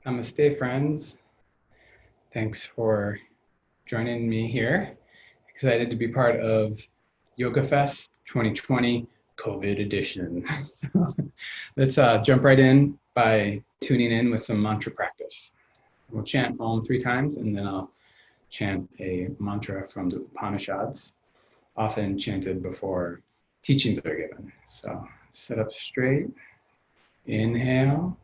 Namaste, friends. Thanks for joining me here. Excited to be part of YogaFest 2020 COVID edition. So let's jump right in by tuning in with some mantra practice. We'll chant Om 3 times, and then I'll chant a mantra from the Upanishads, often chanted before teachings are given. So sit up straight, inhale.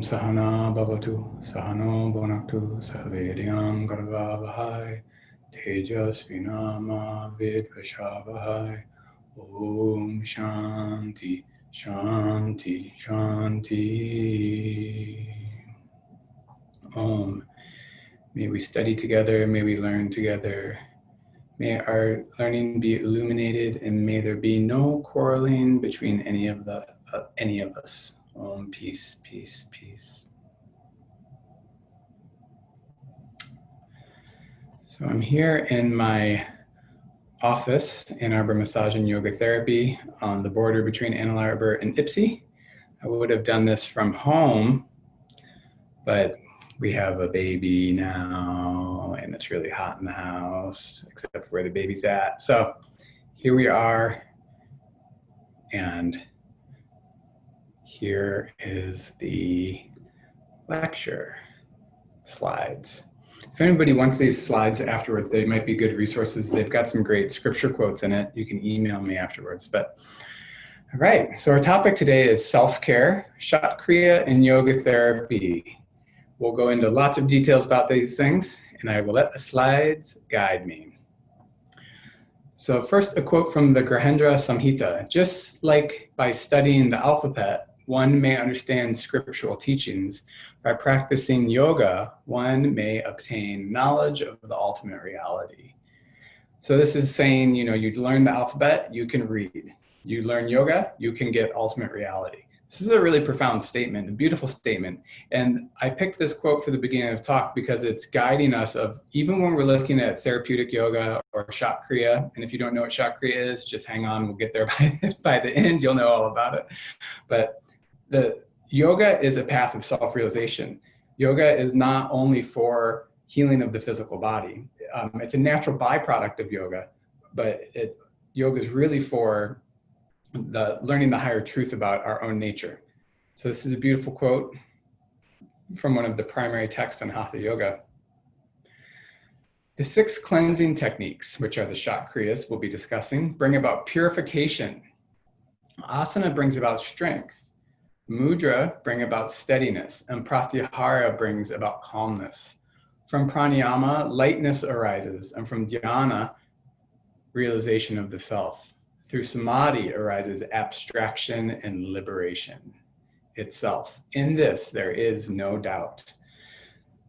Sahana bhavatu, sahano bhunaktu, sahaviryam garvavahai, tejasvinama vidvashavahai, Om Shanti, Shanti, Shanti. Om. May we study together, may we learn together. May our learning be illuminated, and may there be no quarreling between any of us. Om, peace, peace, peace. So I'm here in my office, Ann Arbor Massage and Yoga Therapy, on the border between Ann Arbor and Ipsy. I would have done this from home, but we have a baby now, and it's really hot in the house, except for where the baby's at. So here we are, and here is the lecture slides. If anybody wants these slides afterward, they might be good resources. They've got some great scripture quotes in it. You can email me afterwards. But all right, so our topic today is self-care, Shatkriya, and yoga therapy. We'll go into lots of details about these things, and I will let the slides guide me. So first, a quote from the Grihindra Samhita. Just like by studying the alphabet, one may understand scriptural teachings. By practicing yoga, one may obtain knowledge of the ultimate reality. So this is saying, you learn the alphabet, you can read. You learn yoga, you can get ultimate reality. This is a really profound statement, a beautiful statement. And I picked this quote for the beginning of the talk because it's guiding us of, even when we're looking at therapeutic yoga or Shatkriya, and if you don't know what Shatkriya is, just hang on, we'll get there by the end, you'll know all about it. But the yoga is a path of self-realization. Yoga is not only for healing of the physical body. It's a natural byproduct of yoga, but yoga is really for learning the higher truth about our own nature. So this is a beautiful quote from one of the primary texts on Hatha Yoga. The 6 cleansing techniques, which are the Shatkriyas we'll be discussing, bring about purification. Asana brings about strength. Mudra bring about steadiness, and Pratyahara brings about calmness. From pranayama, lightness arises, and from dhyana, realization of the self. Through samadhi arises abstraction and liberation itself. In this, there is no doubt.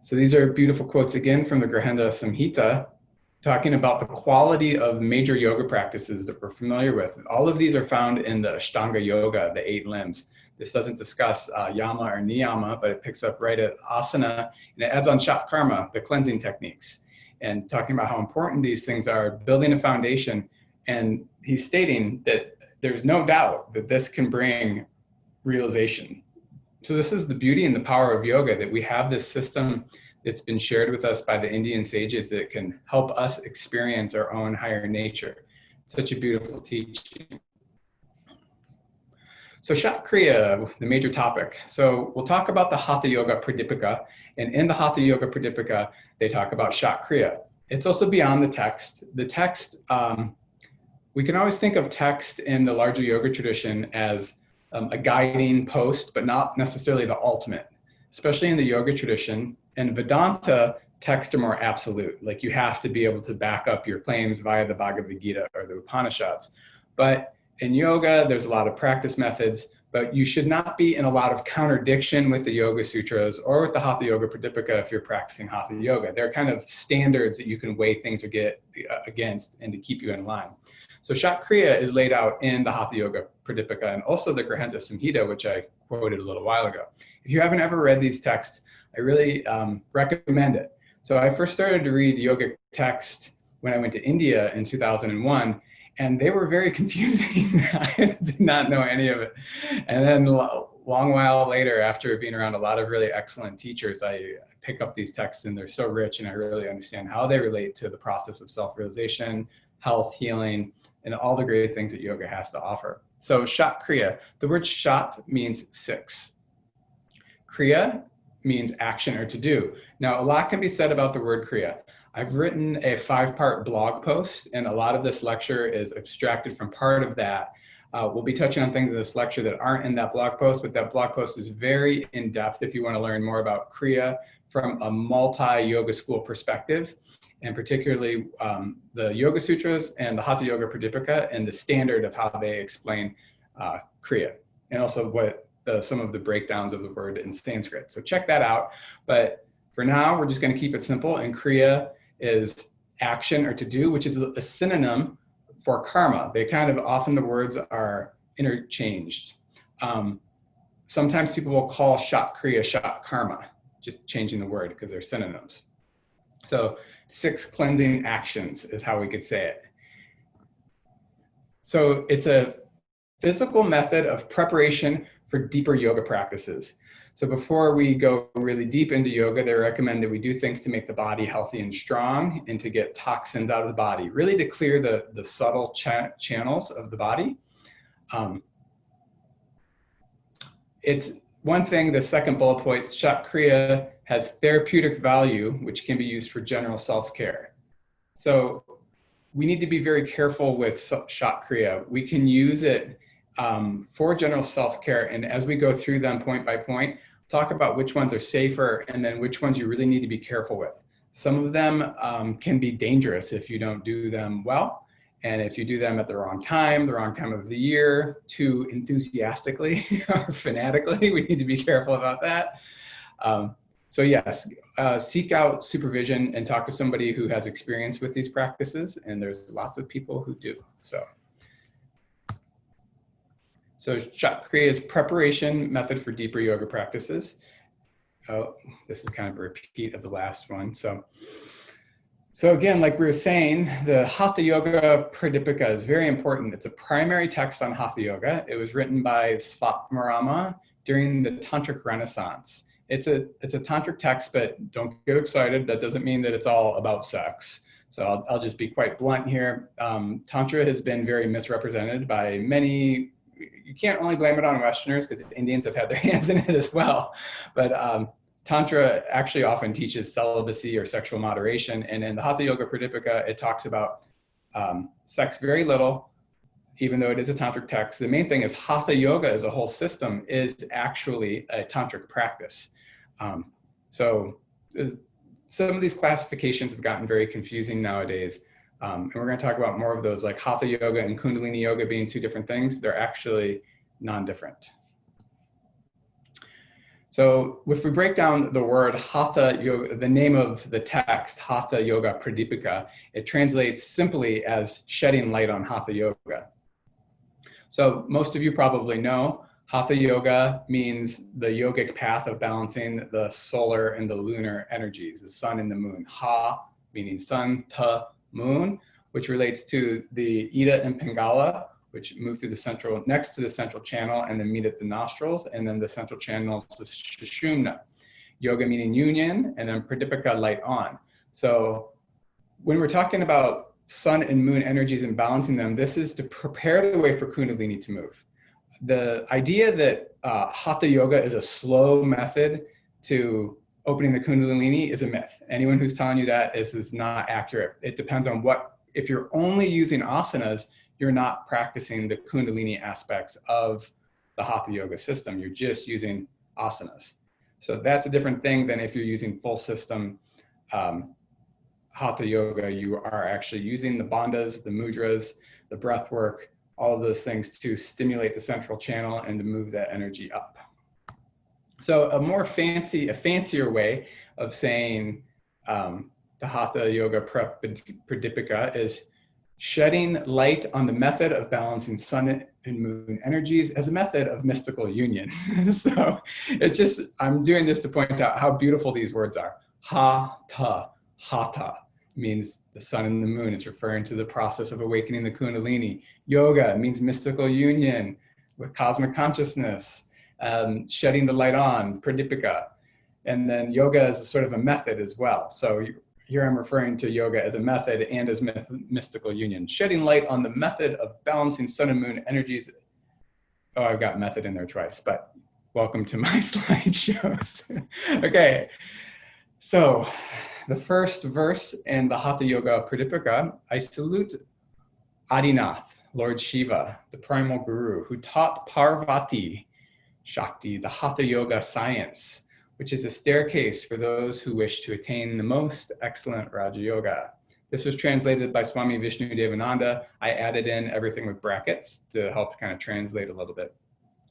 So these are beautiful quotes again from the Grihindra Samhita, talking about the quality of major yoga practices that we're familiar with. All of these are found in the Ashtanga Yoga, the 8 limbs. This doesn't discuss yama or niyama, but it picks up right at asana, and it adds on shatkarma, the cleansing techniques, and talking about how important these things are, building a foundation. And he's stating that there's no doubt that this can bring realization. So this is the beauty and the power of yoga, that we have this system that's been shared with us by the Indian sages that can help us experience our own higher nature. Such a beautiful teaching. So Shatkriya, the major topic. So we'll talk about the Hatha Yoga Pradipika, and in the Hatha Yoga Pradipika, they talk about Shatkriya. It's also beyond the text. The text, we can always think of text in the larger yoga tradition as a guiding post, but not necessarily the ultimate, especially in the yoga tradition. And Vedanta texts are more absolute. Like you have to be able to back up your claims via the Bhagavad Gita or the Upanishads. But in yoga, there's a lot of practice methods, but you should not be in a lot of contradiction with the Yoga Sutras or with the Hatha Yoga Pradipika if you're practicing Hatha Yoga. They're kind of standards that you can weigh things or get against and to keep you in line. So Shat Kriya is laid out in the Hatha Yoga Pradipika and also the Grihanta Samhita, which I quoted a little while ago. If you haven't ever read these texts, I really recommend it. So I first started to read yogic text when I went to India in 2001, and they were very confusing. I did not know any of it. And then a long while later, after being around a lot of really excellent teachers, I pick up these texts and they're so rich, and I really understand how they relate to the process of self-realization, health, healing, and all the great things that yoga has to offer. So Shat Kriya, the word Shat means 6. Kriya means action or to do. Now, a lot can be said about the word Kriya. I've written a 5-part blog post, and a lot of this lecture is abstracted from part of that. We'll be touching on things in this lecture that aren't in that blog post, but that blog post is very in-depth if you want to learn more about Kriya from a multi-yoga school perspective, and particularly the Yoga Sutras and the Hatha Yoga Pradipika and the standard of how they explain Kriya, and also what some of the breakdowns of the word in Sanskrit. So check that out. But for now, we're just going to keep it simple. And Kriya is action or to do, which is a synonym for karma. They kind of often the words are interchanged. Sometimes people will call Shat Kriya Shat Karma, just changing the word because they're synonyms. So 6 cleansing actions is how we could say it. So it's a physical method of preparation for deeper yoga practices. So before we go really deep into yoga, they recommend that we do things to make the body healthy and strong and to get toxins out of the body, really to clear the subtle channels of the body. It's one thing, the second bullet point, Shat Kriya has therapeutic value, which can be used for general self-care. So we need to be very careful with Shat Kriya. We can use it for general self-care, and as we go through them point by point, talk about which ones are safer and then which ones you really need to be careful with. Some of them can be dangerous if you don't do them well, and if you do them at the wrong time of the year, too enthusiastically or fanatically, we need to be careful about that. So yes, seek out supervision and talk to somebody who has experience with these practices, and there's lots of people who do. So Shat Kriya is preparation method for deeper yoga practices. Oh, this is kind of a repeat of the last one. So again, like we were saying, the Hatha Yoga Pradipika is very important. It's a primary text on Hatha Yoga. It was written by Svatmarama during the Tantric Renaissance. It's a tantric text, but don't get excited. That doesn't mean that it's all about sex. So I'll just be quite blunt here. Tantra has been very misrepresented by many. You can't only blame it on Westerners because Indians have had their hands in it as well. But Tantra actually often teaches celibacy or sexual moderation. And in the Hatha Yoga Pradipika, it talks about sex very little, even though it is a tantric text. The main thing is Hatha Yoga as a whole system is actually a tantric practice. So some of these classifications have gotten very confusing nowadays. And we're going to talk about more of those, like Hatha Yoga and Kundalini Yoga being 2 different things. They're actually non-different. So if we break down the word Hatha Yoga, the name of the text, Hatha Yoga Pradipika, it translates simply as shedding light on Hatha Yoga. So most of you probably know Hatha Yoga means the yogic path of balancing the solar and the lunar energies, the sun and the moon. Ha meaning sun, ta moon, which relates to the Ida and Pingala, which move through the central, next to the central channel and then meet at the nostrils, and then the central channel is Sushumna. Yoga meaning union, and then Pradipika, light on. So when we're talking about sun and moon energies and balancing them, this is to prepare the way for Kundalini to move. The idea that Hatha Yoga is a slow method to opening the Kundalini is a myth. Anyone who's telling you that is not accurate. It depends on if you're only using asanas, you're not practicing the Kundalini aspects of the Hatha Yoga system. You're just using asanas. So that's a different thing than if you're using full system Hatha Yoga, you are actually using the bandhas, the mudras, the breath work, all of those things to stimulate the central channel and to move that energy up. So a fancier way of saying the Hatha Yoga Pradipika is shedding light on the method of balancing sun and moon energies as a method of mystical union. So it's just, I'm doing this to point out how beautiful these words are. Hatha, Hatha means the sun and the moon. It's referring to the process of awakening the Kundalini. Yoga means mystical union with cosmic consciousness, shedding the light on, Pradipika. And then yoga is sort of a method as well. So here I'm referring to yoga as a method and as mystical union. Shedding light on the method of balancing sun and moon energies. Oh, I've got method in there twice, but welcome to my slideshows. Okay, so the first verse in the Hatha Yoga Pradipika, I salute Adinath, Lord Shiva, the primal guru, who taught Parvati Shakti the Hatha Yoga science, which is a staircase for those who wish to attain the most excellent Raja Yoga. This was translated by Swami Vishnu Devananda. I added in everything with brackets to help kind of translate a little bit.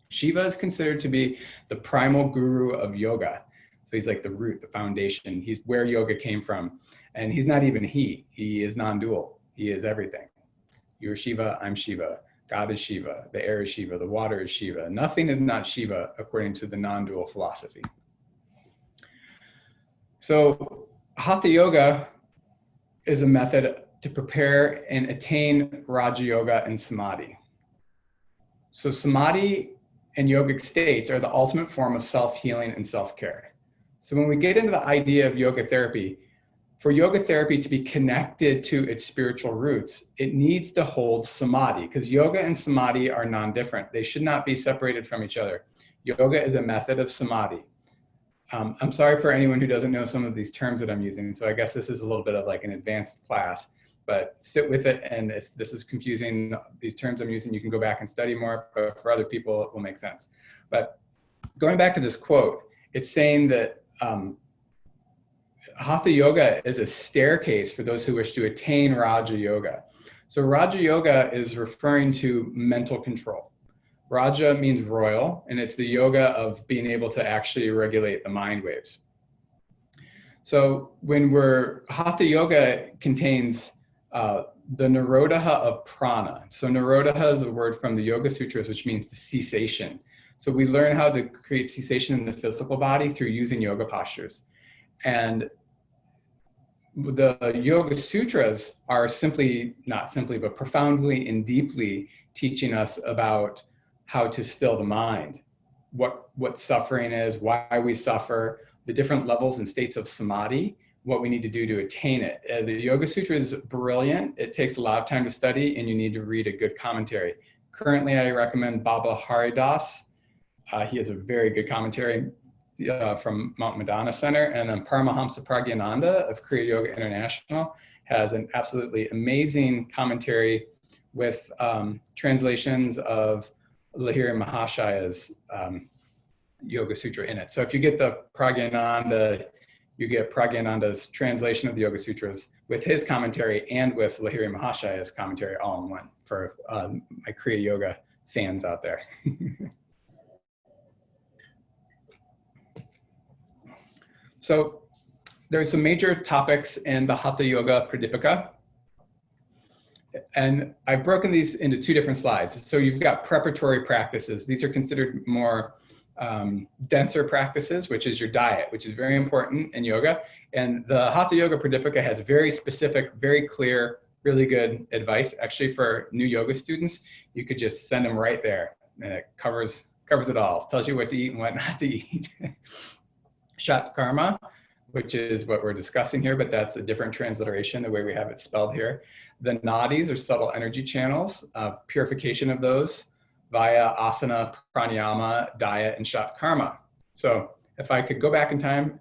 Shiva is considered to be the primal guru of yoga. So he's like the root, the foundation. He's where yoga came from. And he's not even he is non-dual. He is everything. You're Shiva, I'm Shiva. God is Shiva, the air is Shiva, the water is Shiva. Nothing is not Shiva according to the non-dual philosophy. So Hatha Yoga is a method to prepare and attain Raja Yoga and Samadhi. So Samadhi and yogic states are the ultimate form of self-healing and self-care. So when we get into the idea of yoga therapy, for yoga therapy to be connected to its spiritual roots, it needs to hold samadhi, because yoga and samadhi are non-different. They should not be separated from each other. Yoga is a method of samadhi. I'm sorry for anyone who doesn't know some of these terms that I'm using. So I guess this is a little bit of like an advanced class, but sit with it. And if this is confusing, these terms I'm using, you can go back and study more, but for other people, it will make sense. But going back to this quote, it's saying that Hatha Yoga is a staircase for those who wish to attain Raja Yoga. So Raja Yoga is referring to mental control. Raja means royal, and it's the yoga of being able to actually regulate the mind waves. So Hatha Yoga contains the Nirodha of prana. So Nirodha is a word from the Yoga Sutras, which means the cessation. So we learn how to create cessation in the physical body through using yoga postures. And the Yoga Sutras are not simply, but profoundly and deeply teaching us about how to still the mind, what suffering is, why we suffer, the different levels and states of samadhi, what we need to do to attain it. The Yoga Sutra is brilliant. It takes a lot of time to study, and you need to read a good commentary. Currently, I recommend Baba Haridas. He has a very good commentary from Mount Madonna Center, and then Paramahamsa Pragyananda of Kriya Yoga International has an absolutely amazing commentary with translations of Lahiri Mahashaya's Yoga Sutra in it. So if you get the Pragyananda, you get Pragyananda's translation of the Yoga Sutras with his commentary and with Lahiri Mahashaya's commentary all in one for my Kriya Yoga fans out there. So there's some major topics in the Hatha Yoga Pradipika. And I've broken these into two different slides. So you've got preparatory practices. These are considered more denser practices, which is your diet, which is very important in yoga. And the Hatha Yoga Pradipika has very specific, very clear, really good advice. Actually, for new yoga students, you could just send them right there, and it covers it all. Tells you what to eat and what not to eat. Shat karma, which is what we're discussing here, but that's a different transliteration, the way we have it spelled here. The nadis are subtle energy channels, purification of those via asana, pranayama, diet, and shat karma. So if I could go back in time,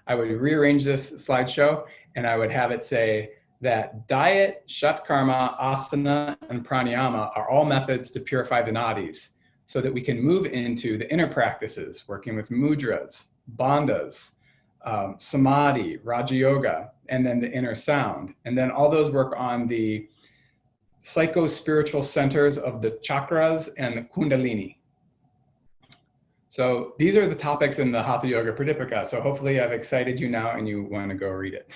I would rearrange this slideshow and I would have it say that diet, shat karma, asana, and pranayama are all methods to purify the nadis so that we can move into the inner practices, working with mudras, bandhas, samadhi, Raja Yoga, and then the inner sound. And then all those work on the psycho-spiritual centers of the chakras and the kundalini. So these are the topics in the Hatha Yoga Pradipika. So hopefully I've excited you now and you want to go read it.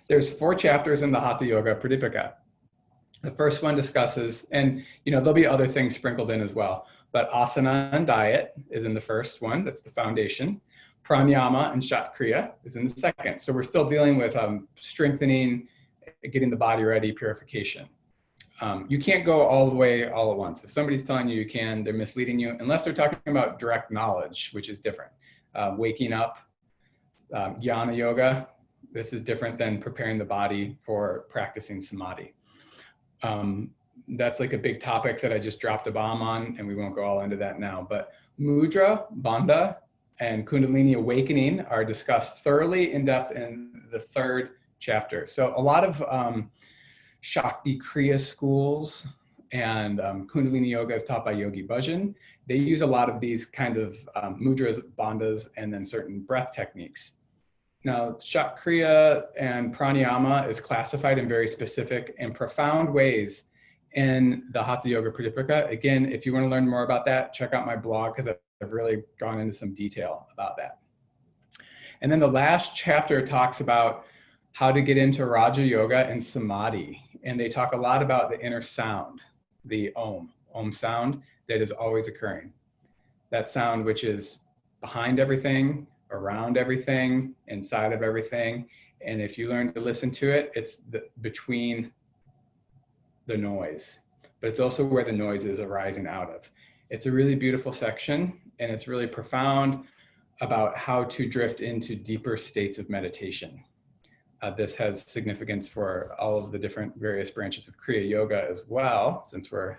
There's 4 chapters in the Hatha Yoga Pradipika. The first one discusses, and there'll be other things sprinkled in as well, but asana and diet is in the first one. That's the foundation. Pranayama and Shatkriya is in the second. So we're still dealing with strengthening, getting the body ready, purification. You can't go all the way all at once. If somebody's telling you can, they're misleading you, unless they're talking about direct knowledge, which is different. Waking up, jnana yoga, this is different than preparing the body for practicing samadhi. That's like a big topic that I just dropped a bomb on, and we won't go all into that now. But mudra, bandha, and kundalini awakening are discussed thoroughly in depth in the 3rd chapter. So a lot of Shakti Kriya schools and Kundalini Yoga is taught by Yogi Bhajan. They use a lot of these kind of mudras, bandhas, and then certain breath techniques. Now, Shatkriya and Pranayama is classified in very specific and profound ways in the Hatha Yoga Pradipika. Again, if you want to learn more about that, check out my blog because I've really gone into some detail about that. And then the last chapter talks about how to get into Raja Yoga and Samadhi. And they talk a lot about the inner sound, the Om sound that is always occurring. That sound which is behind everything, around everything, inside of everything. And if you learn to listen to it, it's between the noise, but it's also where the noise is arising out of. It's a really beautiful section, and it's really profound about how to drift into deeper states of meditation. This has significance for all of the different various branches of Kriya Yoga as well, since we're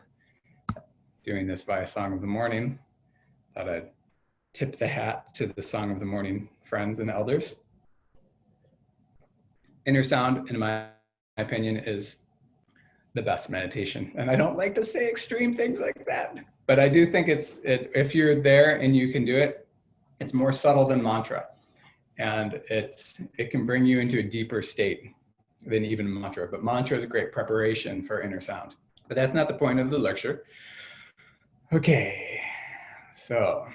doing this via Song of the Morning. Thought I'd tip the hat to the Song of the Morning friends and elders. Inner sound, in my opinion, is the best meditation. And I don't like to say extreme things like that, but I do think if you're there and you can do it, it's more subtle than mantra. And it can bring you into a deeper state than even mantra. But mantra is a great preparation for inner sound. But that's not the point of the lecture. Okay, so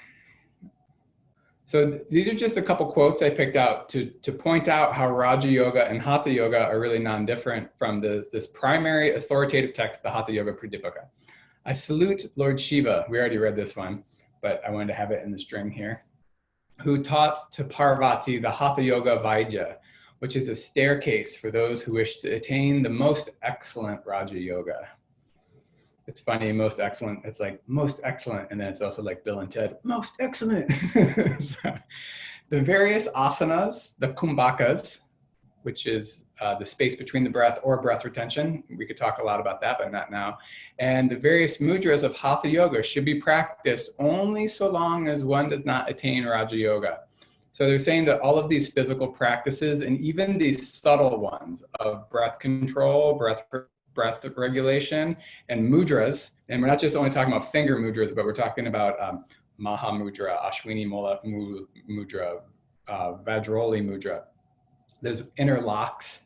these are just a couple quotes I picked out to point out how Raja Yoga and Hatha Yoga are really non-different from this primary authoritative text, the Hatha Yoga Pradipika. I salute Lord Shiva, we already read this one, but I wanted to have it in the string here, who taught to Parvati the Hatha Yoga Vaidya, which is a staircase for those who wish to attain the most excellent Raja Yoga. It's funny, most excellent, it's like most excellent, and then it's also like Bill and Ted, most excellent. So, the various asanas, the kumbhakas, which is the space between the breath or breath retention. We could talk a lot about that, but not now. And the various mudras of Hatha Yoga should be practiced only so long as one does not attain Raja Yoga. So they're saying that all of these physical practices and even these subtle ones of breath control, breath regulation, and mudras, and we're not just only talking about finger mudras, but we're talking about Maha Mudra, Ashwini Mudra, Vajroli Mudra. There's inner locks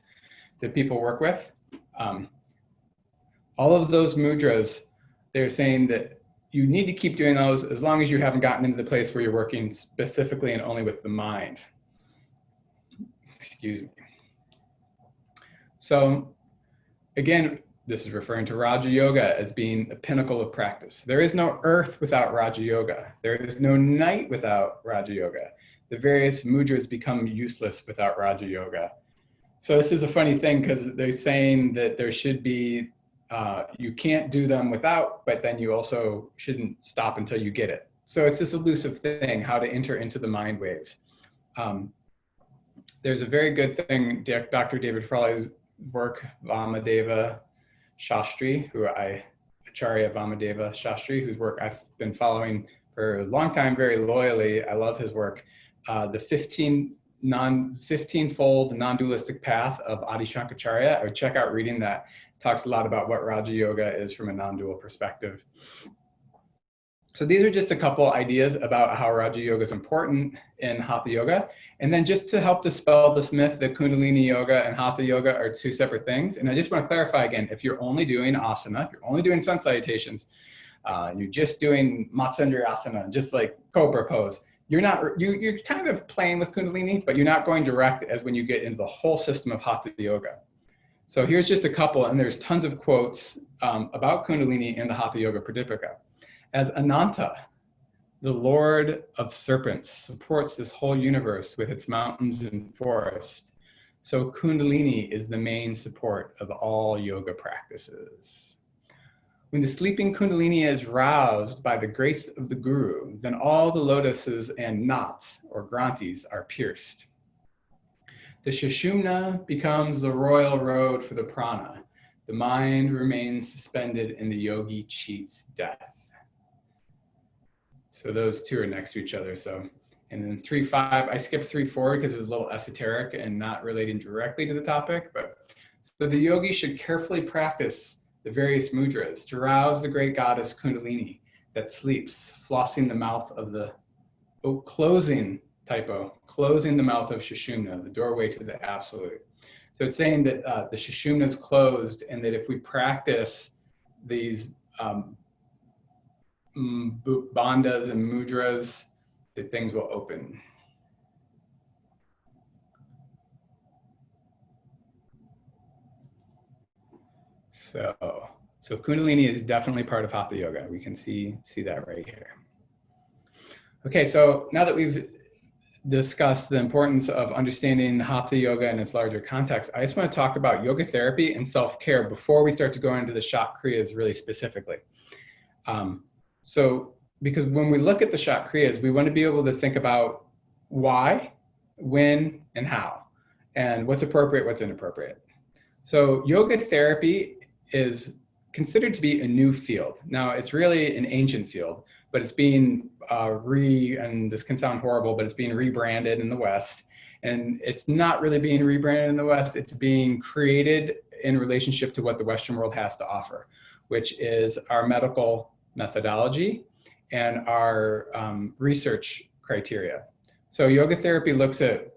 that people work with. All of those mudras, they're saying that you need to keep doing those as long as you haven't gotten into the place where you're working specifically and only with the mind. Excuse me. So again, this is referring to Raja Yoga as being a pinnacle of practice. There is no earth without Raja Yoga. There is no night without Raja Yoga. The various mudras become useless without Raja Yoga. So this is a funny thing because they're saying that there should be, you can't do them without, but then you also shouldn't stop until you get it. So it's this elusive thing, how to enter into the mind waves. There's a very good thing, Dr. David Frawley's work, Vamadeva Shastri, Acharya Vamadeva Shastri, whose work I've been following for a long time, very loyally. I love his work. The 15-fold non-dualistic path of Adi Shankaracharya. I would check out reading that. It talks a lot about what Raja Yoga is from a non-dual perspective. So these are just a couple ideas about how Raja Yoga is important in Hatha Yoga. And then just to help dispel this myth that Kundalini Yoga and Hatha Yoga are two separate things. And I just want to clarify again, if you're only doing asana, if you're only doing sun salutations, you're just doing Matsundra asana, just like Cobra pose, you're kind of playing with Kundalini, but you're not going direct as when you get into the whole system of Hatha Yoga. So here's just a couple, and there's tons of quotes about Kundalini in the Hatha Yoga Pradipika. As Ananta, the Lord of serpents, supports this whole universe with its mountains and forests, so Kundalini is the main support of all yoga practices. When the sleeping Kundalini is roused by the grace of the Guru, then all the lotuses and knots, or granthis, are pierced. The Sushumna becomes the royal road for the prana. The mind remains suspended and the yogi cheats death. So those two are next to each other. So, and then 3.5, I skipped 3.4 because it was a little esoteric and not relating directly to the topic. But so the yogi should carefully practice the various mudras to rouse the great goddess Kundalini that sleeps, flossing the mouth of the, closing the mouth of Sushumna, the doorway to the absolute. So it's saying that the Sushumna is closed, and that if we practice these bandhas and mudras, that things will open. So Kundalini is definitely part of Hatha Yoga. We can see that right here. Okay, so now that we've discussed the importance of understanding Hatha Yoga in its larger context, I just want to talk about yoga therapy and self-care before we start to go into the Shak Kriyas really specifically. So, because when we look at the Shak Kriyas, we want to be able to think about why, when, and how, and what's appropriate, what's inappropriate. So yoga therapy is considered to be a new field. Now, it's really an ancient field, but it's being and this can sound horrible, but it's being rebranded in the West. And it's not really being rebranded in the West, it's being created in relationship to what the Western world has to offer, which is our medical methodology and our research criteria. So yoga therapy looks at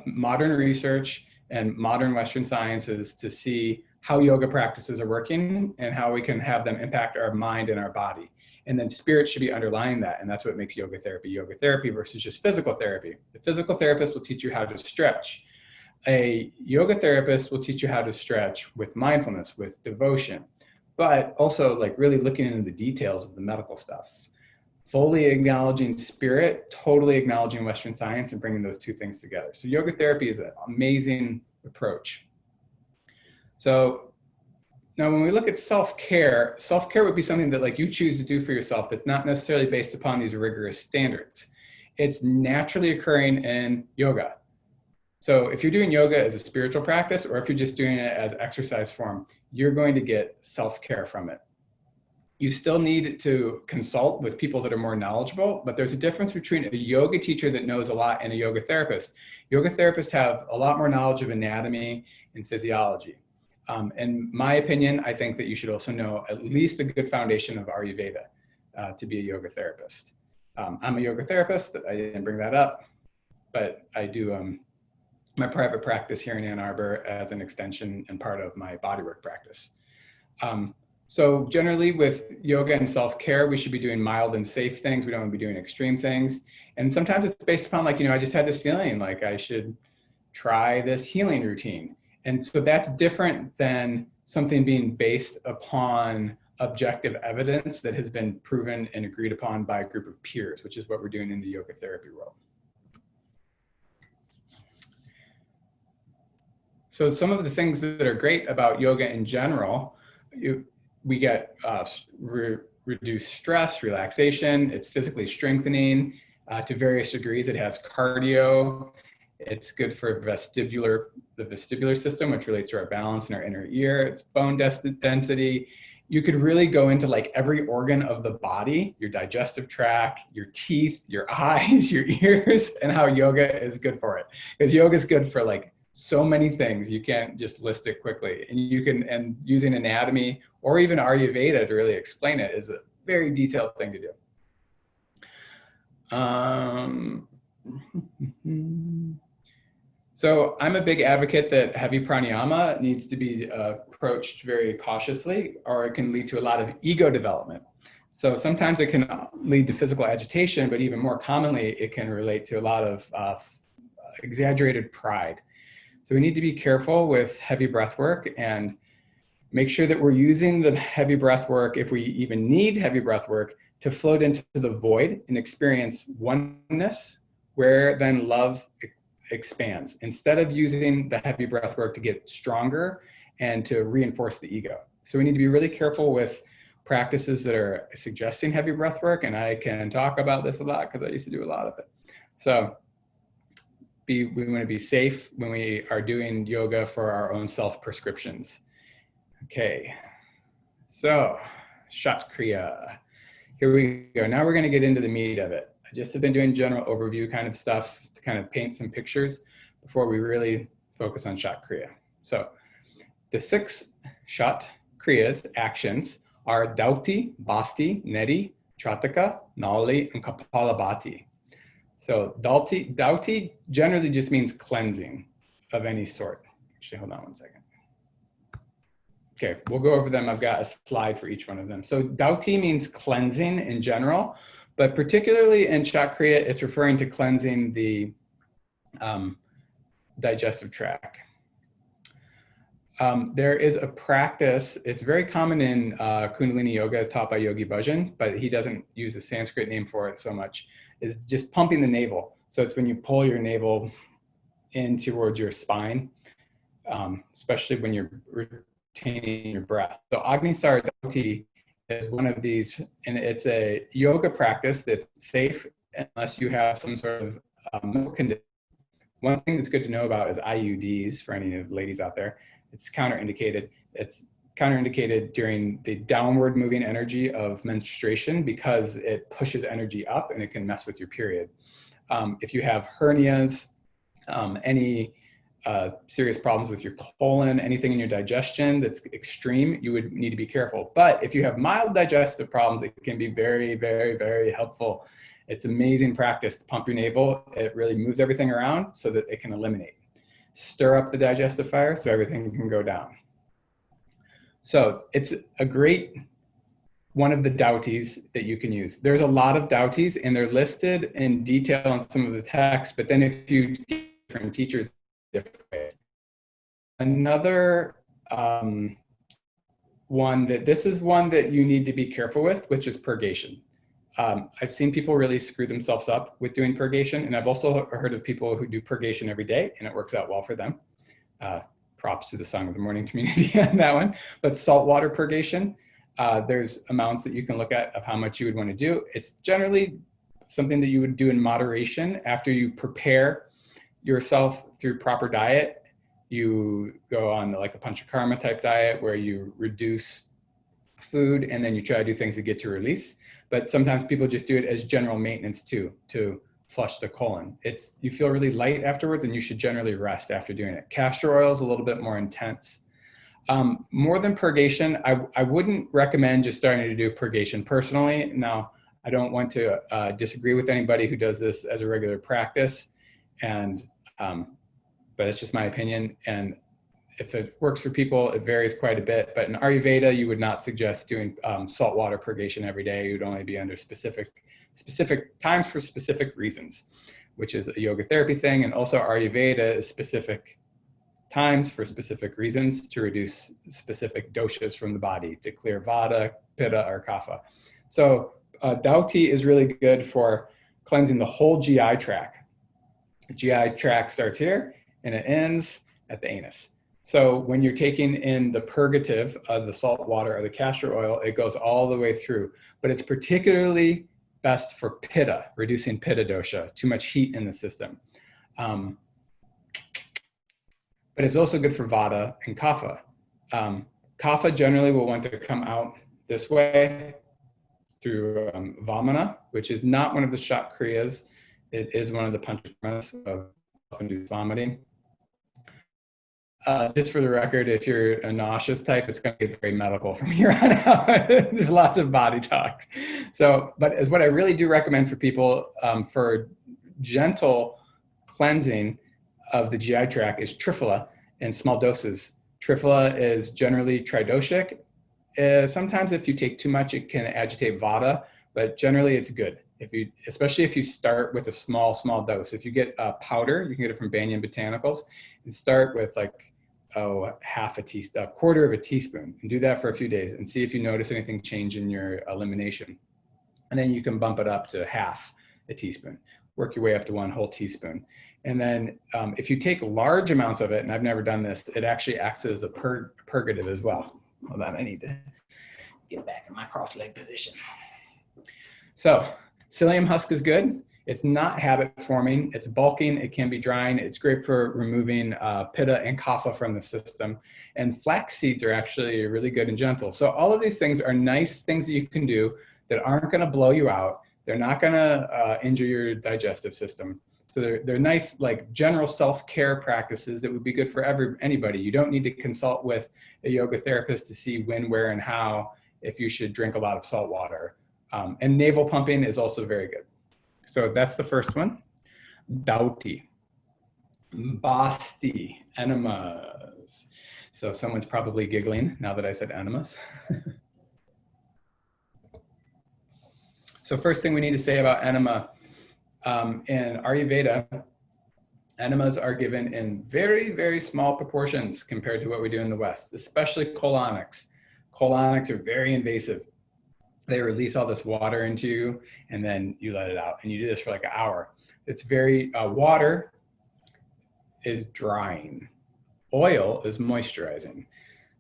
modern research and modern Western sciences to see how yoga practices are working and how we can have them impact our mind and our body. And then spirit should be underlying that. And that's what makes yoga therapy versus just physical therapy. The physical therapist will teach you how to stretch. A yoga therapist will teach you how to stretch with mindfulness, with devotion, but also like really looking into the details of the medical stuff. Fully acknowledging spirit, totally acknowledging Western science, and bringing those two things together. So yoga therapy is an amazing approach. So now when we look at self-care would be something that like you choose to do for yourself that's not necessarily based upon these rigorous standards. It's naturally occurring in yoga. So if you're doing yoga as a spiritual practice, or if you're just doing it as exercise form, you're going to get self-care from it. You still need to consult with people that are more knowledgeable, but there's a difference between a yoga teacher that knows a lot and a yoga therapist. Yoga therapists have a lot more knowledge of anatomy and physiology. In my opinion, I think that you should also know at least a good foundation of Ayurveda to be a yoga therapist. I'm a yoga therapist, I didn't bring that up, but I do my private practice here in Ann Arbor as an extension and part of my bodywork practice. So generally with yoga and self-care, we should be doing mild and safe things. We don't want to be doing extreme things. And sometimes it's based upon like, I just had this feeling like I should try this healing routine. And so that's different than something being based upon objective evidence that has been proven and agreed upon by a group of peers, which is what we're doing in the yoga therapy world. So some of the things that are great about yoga in general, we get reduced stress, relaxation, it's physically strengthening to various degrees. It has cardio. It's good for the vestibular system, which relates to our balance and our inner ear. It's bone density. You could really go into like every organ of the body, your digestive tract, your teeth, your eyes, your ears, and how yoga is good for it. Because yoga is good for like so many things. You can't just list it quickly. And using anatomy or even Ayurveda to really explain it is a very detailed thing to do. So I'm a big advocate that heavy pranayama needs to be approached very cautiously, or it can lead to a lot of ego development. So sometimes it can lead to physical agitation, but even more commonly, it can relate to a lot of exaggerated pride. So we need to be careful with heavy breath work and make sure that we're using the heavy breath work, if we even need heavy breath work, to float into the void and experience oneness, where then love expands, instead of using the heavy breath work to get stronger and to reinforce the ego. So we need to be really careful with practices that are suggesting heavy breath work. And I can talk about this a lot because I used to do a lot of it. So we want to be safe when we are doing yoga for our own self-prescriptions. Okay, so Shat Kriya. Here we go. Now we're going to get into the meat of it. I just have been doing general overview kind of stuff to kind of paint some pictures before we really focus on Shat Kriya. So the 6 Shat Kriyas, actions, are Dauti, Basti, Neti, Trataka, Nali, and Kapalabhati. So Dauti generally just means cleansing of any sort. Actually, hold on one second. Okay, we'll go over them. I've got a slide for each one of them. So Dauti means cleansing in general, but particularly in Shat Kriya, it's referring to cleansing the digestive tract. There is a practice, it's very common in Kundalini Yoga, as taught by Yogi Bhajan, but he doesn't use a Sanskrit name for it so much, is just pumping the navel. So it's when you pull your navel in towards your spine, especially when you're retaining your breath. So Agnisar Dauti is one of these, and it's a yoga practice that's safe unless you have some sort of medical condition. One thing that's good to know about is IUDs, for any of the ladies out there. It's counterindicated. It's counterindicated during the downward moving energy of menstruation because it pushes energy up and it can mess with your period. If you have hernias, any serious problems with your colon, anything in your digestion that's extreme, you would need to be careful. But if you have mild digestive problems, it can be very, very, very helpful. It's amazing practice to pump your navel. It really moves everything around so that it can eliminate. Stir up the digestive fire so everything can go down. So it's a great one of the Dautis that you can use. There's a lot of Dautis and they're listed in detail in some of the texts, but then if you get different teachers, different ways. Another one that this is one that you need to be careful with, which is purgation. I've seen people really screw themselves up with doing purgation, and I've also heard of people who do purgation every day, and it works out well for them. Props to the Song of the Morning community on that one. But saltwater purgation, there's amounts that you can look at of how much you would want to do. It's generally something that you would do in moderation after you prepare yourself through proper diet. You go on like a panchakarma type diet where you reduce food and then you try to do things to get to release. But sometimes people just do it as general maintenance too, to flush the colon. You feel really light afterwards and you should generally rest after doing it. Castor oil is a little bit more intense. More than purgation, I wouldn't recommend just starting to do purgation personally. Now, I don't want to disagree with anybody who does this as a regular practice, but it's just my opinion. And if it works for people, it varies quite a bit. But in Ayurveda, you would not suggest doing saltwater purgation every day. You'd only be under specific times for specific reasons, which is a yoga therapy thing. And also Ayurveda is specific times for specific reasons to reduce specific doshas from the body, to clear vata, pitta, or kapha. So Dauti is really good for cleansing the whole GI tract. The GI tract starts here and it ends at the anus. So when you're taking in the purgative of the salt water or the castor oil, it goes all the way through. But it's particularly best for pitta, reducing pitta dosha, too much heat in the system. But it's also good for vata and kapha. Kapha generally will want to come out this way through vamana, which is not one of the Shat Kriyas. It is one of the panchakarmas of induced vomiting. just for the record, if you're a nauseous type, it's going to get very medical from here on out. There's lots of body talk. So, but as what I really do recommend for people for gentle cleansing of the GI tract is Triphala in small doses. Triphala is generally tridoshic. Sometimes if you take too much, it can agitate vata, but generally it's good. Especially if you start with a small dose. If you get a powder, you can get it from Banyan Botanicals, and start with like, a quarter of a teaspoon, and do that for a few days and see if you notice anything change in your elimination. And then you can bump it up to half a teaspoon, work your way up to 1 whole teaspoon. And then if you take large amounts of it, and I've never done this, it actually acts as a purgative as well. Hold on, I need to get back in my cross-leg position. So psyllium husk is good. It's not habit forming. It's bulking. It can be drying. It's great for removing pitta and kapha from the system. And flax seeds are actually really good and gentle. So all of these things are nice things that you can do that aren't going to blow you out. They're not going to injure your digestive system. So they're nice, like general self-care practices that would be good for anybody. You don't need to consult with a yoga therapist to see when, where, and how, if you should drink a lot of salt water. And navel pumping is also very good. So that's the first one. Dauti. Basti. Enemas. So someone's probably giggling now that I said enemas. So first thing we need to say about enema. In Ayurveda, enemas are given in very, very small proportions compared to what we do in the West, especially colonics. Colonics are very invasive. They release all this water into you, and then you let it out, and you do this for like an hour. It's very, water is drying. Oil is moisturizing.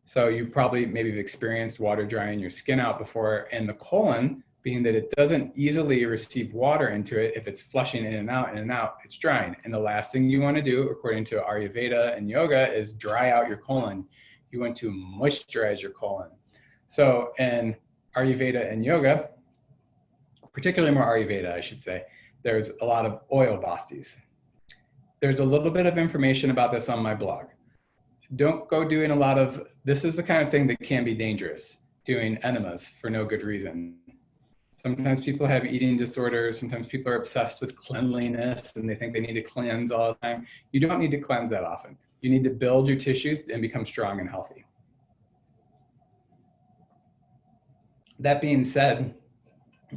So you probably maybe have experienced water drying your skin out before, and the colon, being that it doesn't easily receive water into it, if it's flushing in and out, it's drying. And the last thing you want to do, according to Ayurveda and yoga, is dry out your colon. You want to moisturize your colon. So, in Ayurveda and yoga, particularly more Ayurveda, I should say, there's a lot of oil bastis. There's a little bit of information about this on my blog. Don't go doing a lot of, this is the kind of thing that can be dangerous, doing enemas for no good reason. Sometimes people have eating disorders. Sometimes people are obsessed with cleanliness and they think they need to cleanse all the time. You don't need to cleanse that often. You need to build your tissues and become strong and healthy. That being said,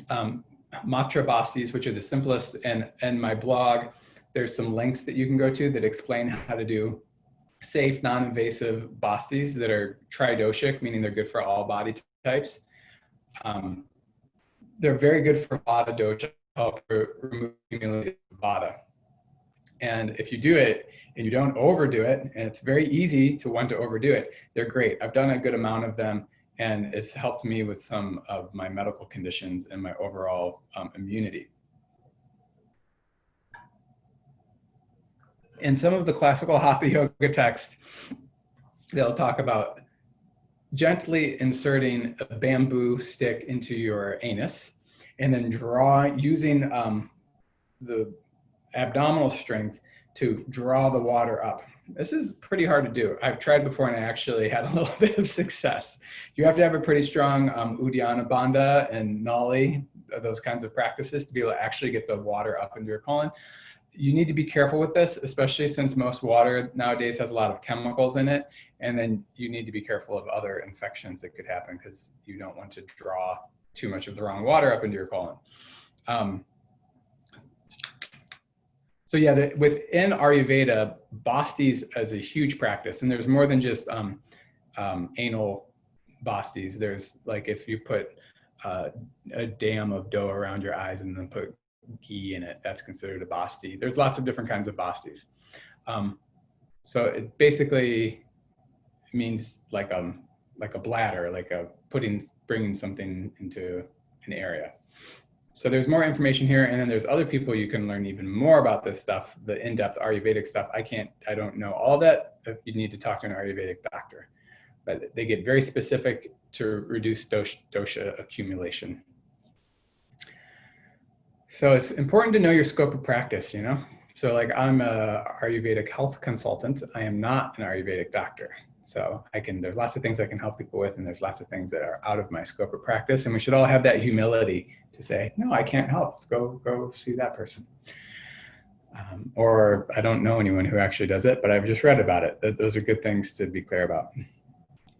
matra bastis, which are the simplest, and my blog, there's some links that you can go to that explain how to do safe, non-invasive bastis that are tridoshic, meaning they're good for all body types. They're very good for vata dosha, help remove accumulated vata. And if you do it and you don't overdo it, and it's very easy to want to overdo it, they're great. I've done a good amount of them, and it's helped me with some of my medical conditions and my overall immunity. In some of the classical Hatha Yoga texts, they'll talk about gently inserting a bamboo stick into your anus and then using the abdominal strength to draw the water up. This is pretty hard to do. I've tried before and I actually had a little bit of success. You have to have a pretty strong Uddiyana Bandha and Nali, those kinds of practices to be able to actually get the water up into your colon. You need to be careful with this, especially since most water nowadays has a lot of chemicals in it. And then you need to be careful of other infections that could happen because you don't want to draw too much of the wrong water up into your colon. So yeah, within Ayurveda, bastis is a huge practice. And there's more than just anal bastis. There's like if you put a dam of dough around your eyes and then put ghee in it, that's considered a basti. There's lots of different kinds of bastis. So it basically means like a bladder, like bringing something into an area. So there's more information here, and then there's other people you can learn even more about this stuff, the in-depth Ayurvedic stuff. I don't know all that. You need to talk to an Ayurvedic doctor, but they get very specific to reduce dosha accumulation. So it's important to know your scope of practice, you know? So like I'm a Ayurvedic health consultant. I am not an Ayurvedic doctor. So there's lots of things I can help people with, and there's lots of things that are out of my scope of practice. And we should all have that humility to say, no, I can't help. Go see that person. Or I don't know anyone who actually does it, but I've just read about it. Those are good things to be clear about.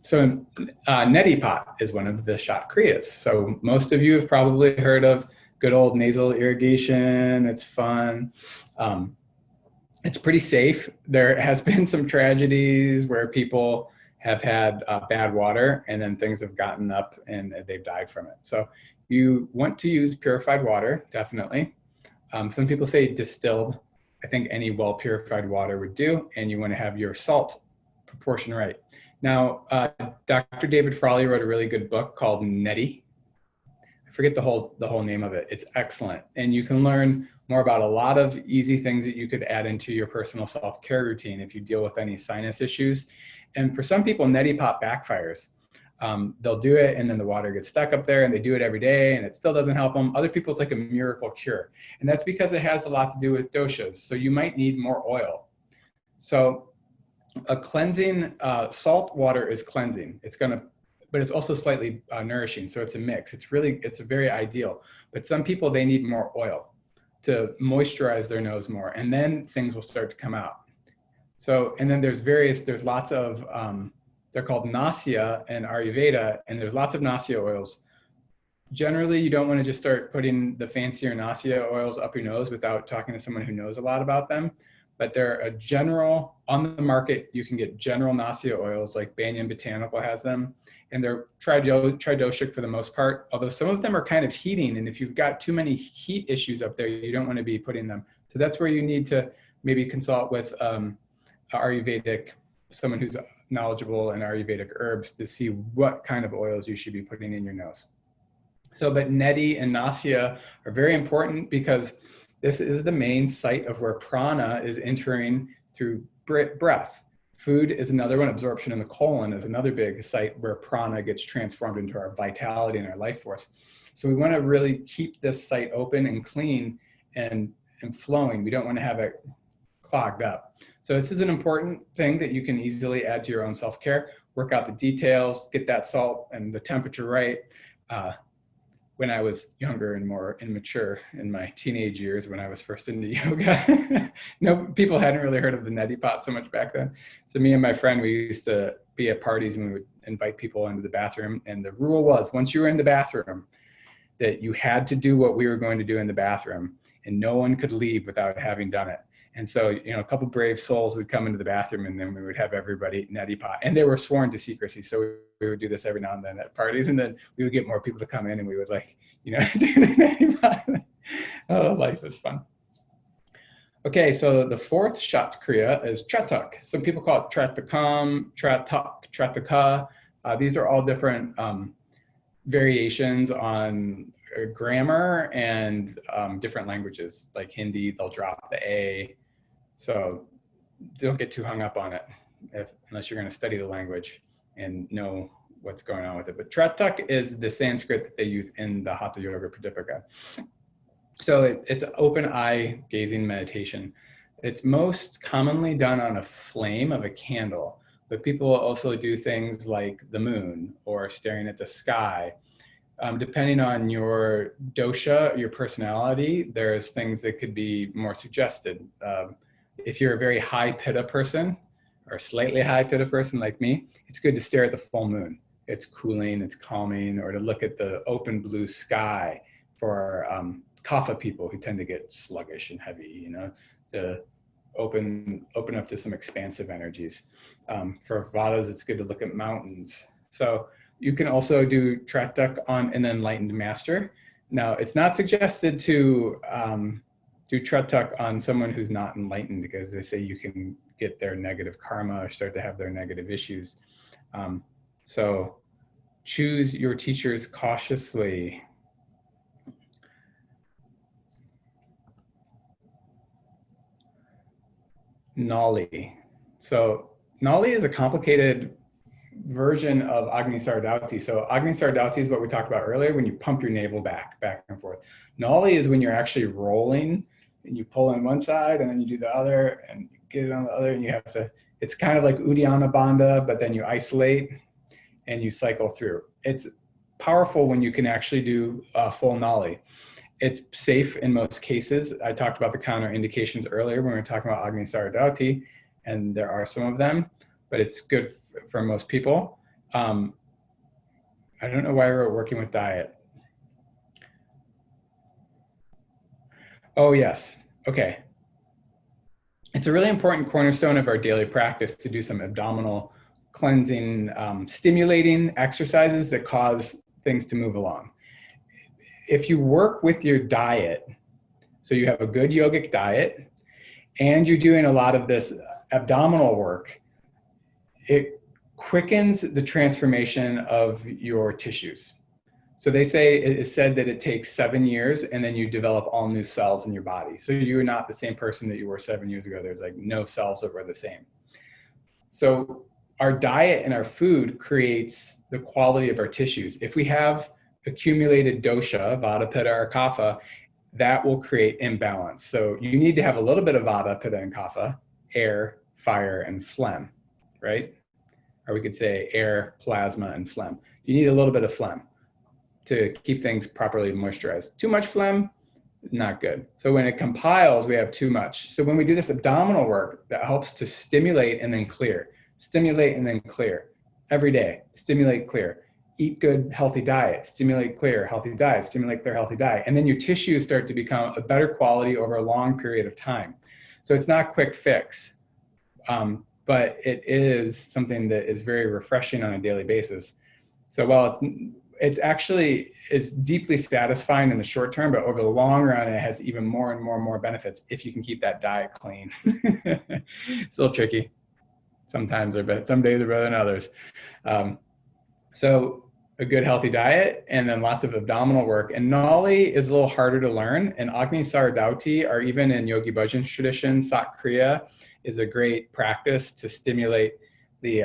So neti pot is one of the shot kriyas. So most of you have probably heard of good old nasal irrigation. It's fun. It's pretty safe. There has been some tragedies where people have had bad water and then things have gotten up and they've died from it. So you want to use purified water, definitely. Some people say distilled. I think any well-purified water would do, and you want to have your salt proportion right. Now, Dr. David Frawley wrote a really good book called Neti. I forget the whole name of it. It's excellent, and you can learn more about a lot of easy things that you could add into your personal self-care routine if you deal with any sinus issues. And for some people, neti pot backfires. They'll do it and then the water gets stuck up there and they do it every day and it still doesn't help them. Other people, it's like a miracle cure. And that's because it has a lot to do with doshas. So you might need more oil. So a cleansing, salt water is cleansing. But it's also slightly nourishing. So it's a mix. It's very ideal. But some people, they need more oil to moisturize their nose more. And then things will start to come out. So, and then there's lots of, they're called nasya in Ayurveda, and there's lots of nasya oils. Generally, you don't want to just start putting the fancier nasya oils up your nose without talking to someone who knows a lot about them. But they're on the market, you can get general nasya oils, like Banyan Botanical has them, and they're tridoshic for the most part, although some of them are kind of heating, and if you've got too many heat issues up there, you don't want to be putting them. So that's where you need to maybe consult with Ayurvedic, someone who's knowledgeable in Ayurvedic herbs to see what kind of oils you should be putting in your nose. So, but neti and nasya are very important because this is the main site of where prana is entering through breath. Food is another one. Absorption in the colon is another big site where prana gets transformed into our vitality and our life force. So we want to really keep this site open and clean and flowing. We don't want to have it clogged up. So this is an important thing that you can easily add to your own self-care. Work out the details, get that salt and the temperature right. When I was younger and more immature in my teenage years, when I was first into yoga, people hadn't really heard of the neti pot so much back then. So me and my friend, we used to be at parties and we would invite people into the bathroom. And the rule was, once you were in the bathroom, that you had to do what we were going to do in the bathroom, and no one could leave without having done it. And so, a couple brave souls would come into the bathroom and then we would have everybody neti pot, and they were sworn to secrecy. So we would do this every now and then at parties, and then we would get more people to come in and we would do the neti pot. Oh, life is fun. Okay, so the fourth shat kriya is tratak. Some people call it tratakam, tratak, trataka. These are all different variations on grammar and different languages, like Hindi, they'll drop the A. So don't get too hung up on it unless you're going to study the language and know what's going on with it. But tratak is the Sanskrit that they use in the Hatha Yoga Pradipika. So it's an open eye gazing meditation. It's most commonly done on a flame of a candle, but people will also do things like the moon or staring at the sky. Depending on your dosha, your personality, there's things that could be more suggested. If you're a very high pitta person or slightly high pitta person like me, it's good to stare at the full moon. It's cooling, it's calming, or to look at the open blue sky for kapha people who tend to get sluggish and heavy, to open up to some expansive energies. For vadas, it's good to look at mountains. So you can also do tratak on an enlightened master. Now, it's not suggested to do tratak on someone who's not enlightened, because they say you can get their negative karma or start to have their negative issues. So choose your teachers cautiously. Nali. So Nali is a complicated version of Agni Sardauti. So Agni Sardauti is what we talked about earlier, when you pump your navel back and forth. Nali is when you're actually rolling and you pull in one side and then you do the other and you get it on the other, and you have to, it's kind of like Uddiyana Bandha, but then you isolate and you cycle through. It's powerful when you can actually do a full nali. It's safe in most cases. I talked about the counterindications earlier when we were talking about Agni Saradhati, and there are some of them, but it's good for most people. I don't know why we're working with diet. Oh, yes. Okay. It's a really important cornerstone of our daily practice to do some abdominal cleansing, stimulating exercises that cause things to move along. If you work with your diet, so you have a good yogic diet, and you're doing a lot of this abdominal work, it quickens the transformation of your tissues. So they say, it is said that it takes 7 years and then you develop all new cells in your body. So you're not the same person that you were 7 years ago. There's like no cells that were the same. So our diet and our food creates the quality of our tissues. If we have accumulated dosha, vata, pitta, or kapha, that will create imbalance. So you need to have a little bit of vata, pitta, and kapha, air, fire, and phlegm, right? Or we could say air, plasma, and phlegm. You need a little bit of phlegm to keep things properly moisturized. Too much phlegm, not good. So when it compiles, we have too much. So when we do this abdominal work, that helps to stimulate and then clear, stimulate and then clear every day, stimulate, clear. Eat good, healthy diet, stimulate, clear, healthy diet, stimulate, clear, healthy diet. And then your tissues start to become a better quality over a long period of time. So it's not a quick fix, but it is something that is very refreshing on a daily basis. So while it's actually is deeply satisfying in the short term, but over the long run, it has even more and more and more benefits if you can keep that diet clean. It's a little tricky. Sometimes they're better, some days are better than others. So a good healthy diet and then lots of abdominal work. And Nali is a little harder to learn. And Agni Saradhati, or even in Yogi Bhajan tradition, Sat Kriya is a great practice to stimulate the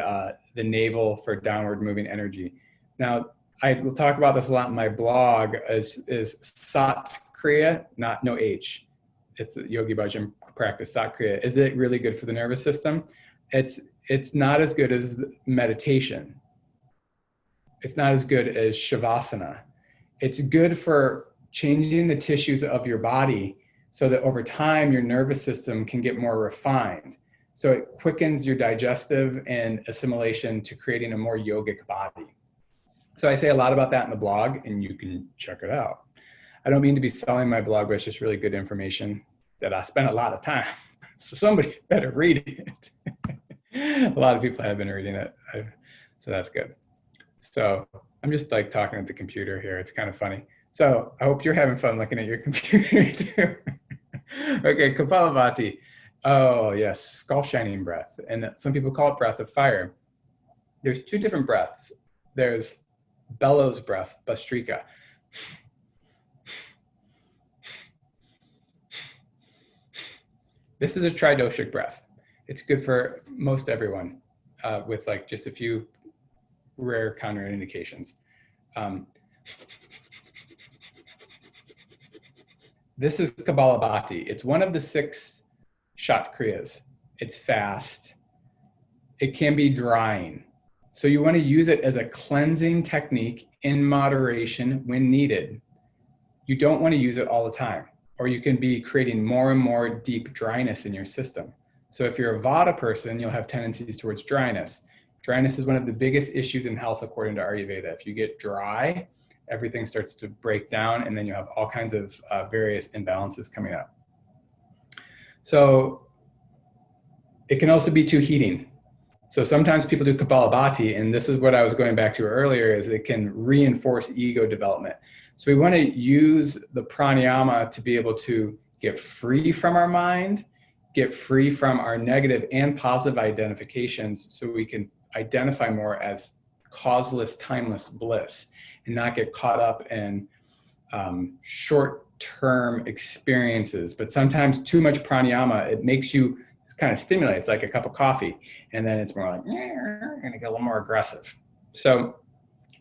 navel for downward moving energy. Now, I will talk about this a lot in my blog, is Sat Kriya, no H. It's a Yogi Bhajan practice, Sat Kriya. Is it really good for the nervous system? It's not as good as meditation. It's not as good as Shavasana. It's good for changing the tissues of your body so that over time your nervous system can get more refined. So it quickens your digestive and assimilation to creating a more yogic body. So I say a lot about that in the blog, and you can check it out. I don't mean to be selling my blog, but it's just really good information that I spent a lot of time. So somebody better read it. A lot of people have been reading it, so that's good. So I'm just like talking at the computer here. It's kind of funny. So I hope you're having fun looking at your computer too. Okay, Kapalabhati. Oh yes, skull shining breath. And some people call it breath of fire. There's two different breaths. There's bellows breath, Bastrika. This is a tridoshic breath. It's good for most everyone with like just a few rare counterindications. This is Kapalabhati. It's one of the 6 Shat Kriyas. It's fast. It can be drying. So you want to use it as a cleansing technique in moderation when needed. You don't want to use it all the time, or you can be creating more and more deep dryness in your system. So if you're a Vata person, you'll have tendencies towards dryness. Dryness is one of the biggest issues in health according to Ayurveda. If you get dry, everything starts to break down, and then you have all kinds of various imbalances coming up. So it can also be too heating. So sometimes people do Kapalabhati, and this is what I was going back to earlier, is it can reinforce ego development. So we want to use the pranayama to be able to get free from our mind, get free from our negative and positive identifications, so we can identify more as causeless, timeless bliss and not get caught up in short-term experiences. But sometimes too much pranayama, it makes you kind of stimulates like a cup of coffee, and then it's more like, and it get a little more aggressive. So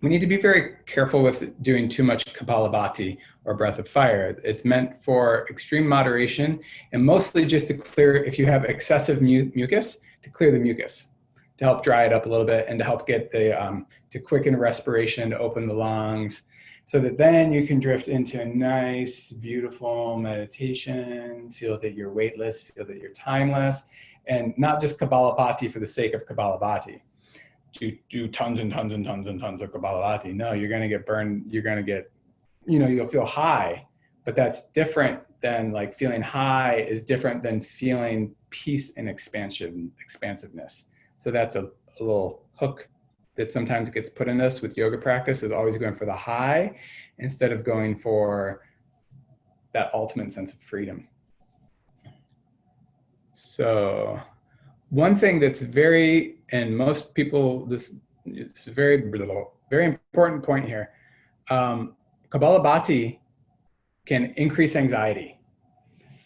we need to be very careful with doing too much Kapalabhati or breath of fire. It's meant for extreme moderation and mostly just to clear, if you have excessive mucus, to clear the mucus, to help dry it up a little bit and to help get the, to quicken respiration, to open the lungs, so that then you can drift into a nice, beautiful meditation, feel that you're weightless, feel that you're timeless, and not just Kapalabhati for the sake of Kapalabhati. Do tons and tons and tons and tons of Kapalabhati. No, you're going to get burned. You're going to get, you'll feel high, but that's different than like feeling high is different than feeling peace and expansiveness. So that's a little hook that sometimes gets put in us with yoga practice, is always going for the high instead of going for that ultimate sense of freedom. So one thing that's very, and most people, it's a very important point here. Kapalabhati can increase anxiety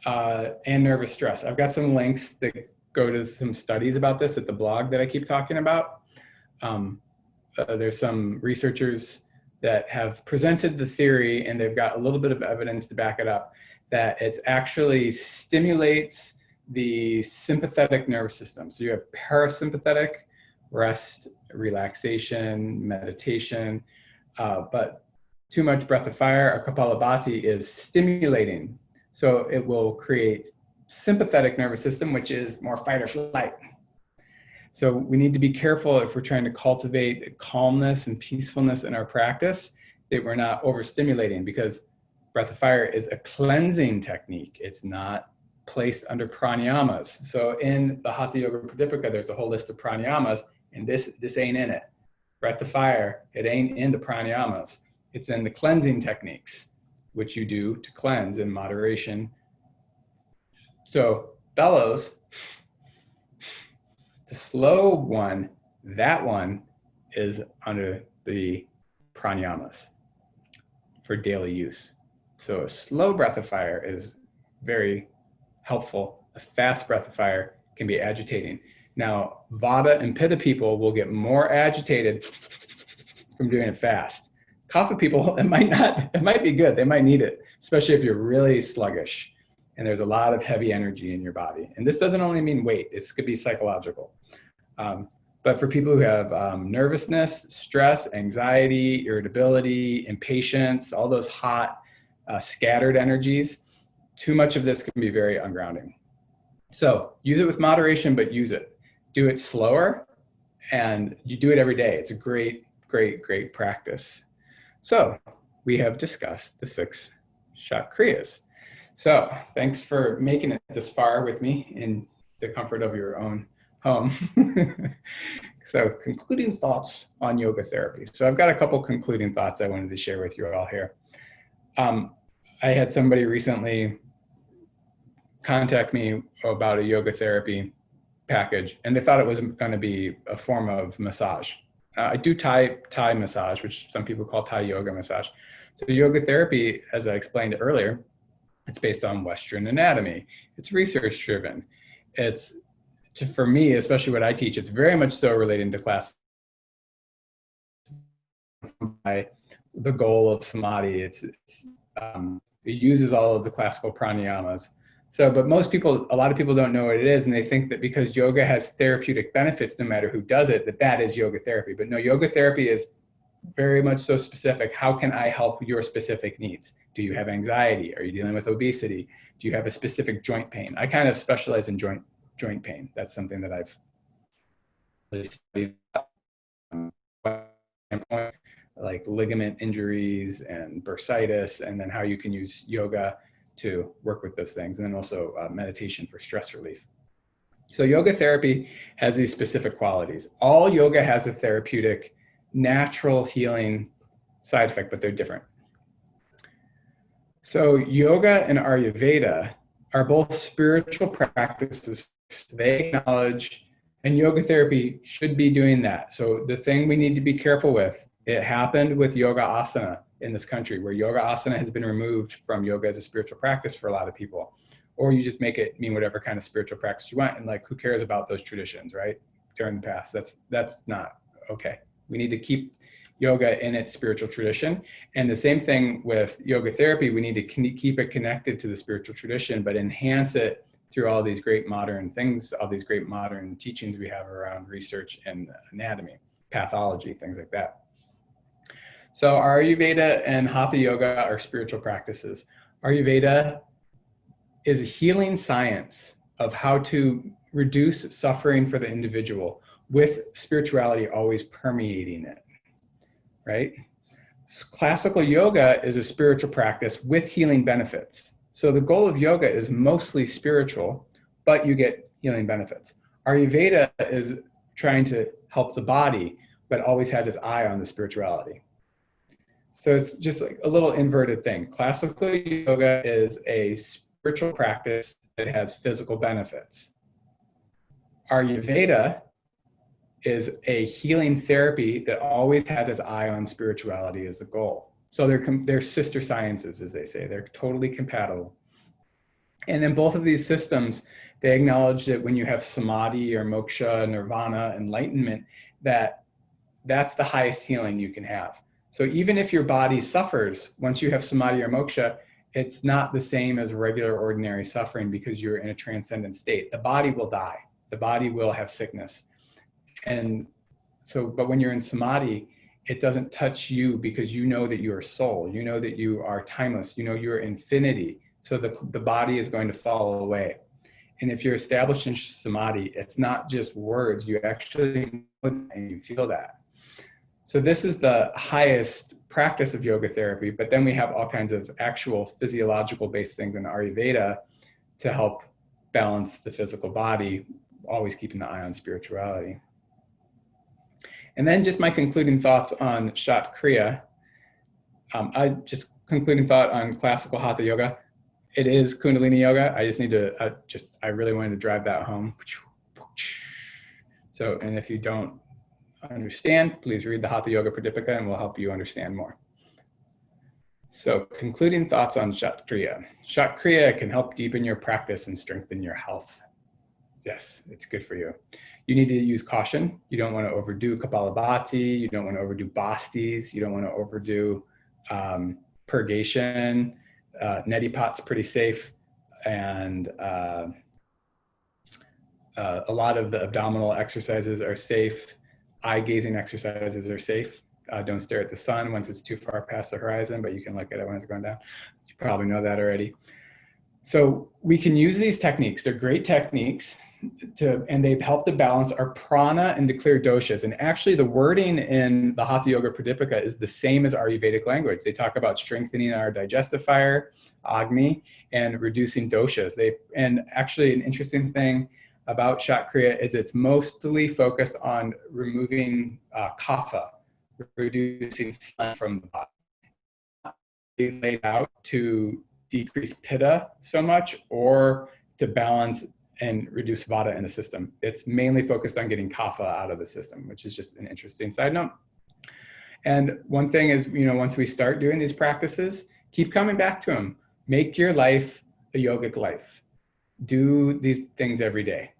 and nervous stress. I've got some links that go to some studies about this at the blog that I keep talking about. There's some researchers that have presented the theory, and they've got a little bit of evidence to back it up, that it actually stimulates the sympathetic nervous system. So you have parasympathetic, rest, relaxation, meditation, but too much breath of fire or Kapalabhati is stimulating. So it will create sympathetic nervous system, which is more fight or flight. So we need to be careful if we're trying to cultivate calmness and peacefulness in our practice, that we're not overstimulating, because breath of fire is a cleansing technique. It's not placed under pranayamas. So in the Hatha Yoga Pradipika, there's a whole list of pranayamas, and this ain't in it. Breath of fire, it ain't in the pranayamas. It's in the cleansing techniques, which you do to cleanse in moderation. So bellows, the slow one, that one is under the pranayamas for daily use. So a slow breath of fire is very helpful. A fast breath of fire can be agitating. Now, Vata and Pitta people will get more agitated from doing it fast. Kapha people, it might be good. They might need it, especially if you're really sluggish and there's a lot of heavy energy in your body. And this doesn't only mean weight, it could be psychological. But for people who have nervousness, stress, anxiety, irritability, impatience, all those hot, scattered energies, too much of this can be very ungrounding. So use it with moderation, but use it. Do it slower, and you do it every day. It's a great, great, great practice. So we have discussed the 6 Shat Kriyas. So thanks for making it this far with me in the comfort of your own home. So concluding thoughts on yoga therapy. So I've got a couple concluding thoughts I wanted to share with you all here. I had somebody recently contact me about a yoga therapy package, and they thought it was going to be a form of massage. I do Thai massage, which some people call Thai yoga massage. So yoga therapy, as I explained earlier, it's based on Western anatomy. It's research driven. It's, for me, especially what I teach, it's very much so relating to class. The goal of samadhi, it uses all of the classical pranayamas. So, but a lot of people don't know what it is, and they think that because yoga has therapeutic benefits, no matter who does it, that is yoga therapy. But no, yoga therapy is very much so specific. How can I help your specific needs? Do you have anxiety? Are you dealing with obesity? Do you have a specific joint pain? I kind of specialize in joint pain. That's something that I've really studied, like ligament injuries and bursitis, and then how you can use yoga to work with those things, and then also meditation for stress relief. So yoga therapy has these specific qualities. All yoga has a therapeutic, natural healing side effect, but they're different. So yoga and Ayurveda are both spiritual practices. They acknowledge, and yoga therapy should be doing that. So the thing we need to be careful with, it happened with yoga asana in this country, where yoga asana has been removed from yoga as a spiritual practice for a lot of people. Or you just make it mean whatever kind of spiritual practice you want, and like, who cares about those traditions, right? During the past, that's not okay. We need to keep yoga in its spiritual tradition. And the same thing with yoga therapy, we need to keep it connected to the spiritual tradition, but enhance it through all these great modern things, all these great modern teachings we have around research and anatomy, pathology, things like that. So Ayurveda and Hatha Yoga are spiritual practices. Ayurveda is a healing science of how to reduce suffering for the individual with spirituality always permeating it, right? Classical yoga is a spiritual practice with healing benefits. So the goal of yoga is mostly spiritual, but you get healing benefits. Ayurveda is trying to help the body, but always has its eye on the spirituality. So it's just like a little inverted thing. Classical yoga is a spiritual practice that has physical benefits. Ayurveda is a healing therapy that always has its eye on spirituality as a goal. So they're sister sciences, as they say. They're totally compatible. And in both of these systems, they acknowledge that when you have samadhi or moksha, nirvana, enlightenment, that's the highest healing you can have. So even if your body suffers, once you have samadhi or moksha, it's not the same as regular ordinary suffering because you're in a transcendent state. The body will die. The body will have sickness. And so, but when you're in samadhi, it doesn't touch you because you know that you are soul. You know that you are timeless. You know you're infinity. So the body is going to fall away. And if you're established in samadhi, it's not just words. You actually know and you feel that. So this is the highest practice of yoga therapy. But then we have all kinds of actual physiological based things in Ayurveda to help balance the physical body, always keeping the eye on spirituality. And then just my concluding thoughts on Shat Kriya. Concluding thought on classical Hatha Yoga. It is Kundalini Yoga. I just need to, I really wanted to drive that home. So, and if you don't understand, please read the Hatha Yoga Pradipika and we'll help you understand more. So concluding thoughts on Shat Kriya. Shat Kriya can help deepen your practice and strengthen your health. Yes, it's good for you. You need to use caution. You don't want to overdo Kapalabhati. You don't want to overdo Bastis. You don't want to overdo Purgation. Neti Pot's pretty safe. And a lot of the abdominal exercises are safe. Eye gazing exercises are safe. Don't stare at the sun once it's too far past the horizon, but you can look at it when it's going down. You probably know that already. So we can use these techniques. They're great techniques and they help to balance our prana and to clear doshas. And actually the wording in the Hatha Yoga Pradipika is the same as Ayurvedic language. They talk about strengthening our digestive fire, Agni, and reducing doshas. And actually an interesting thing about Shat Kriya is it's mostly focused on removing kapha, reducing phlegm from the body. They laid out to decrease pitta so much or to balance and reduce vata in the system. It's mainly focused on getting kapha out of the system, which is just an interesting side note. And one thing is, once we start doing these practices, keep coming back to them. Make your life a yogic life. Do these things every day,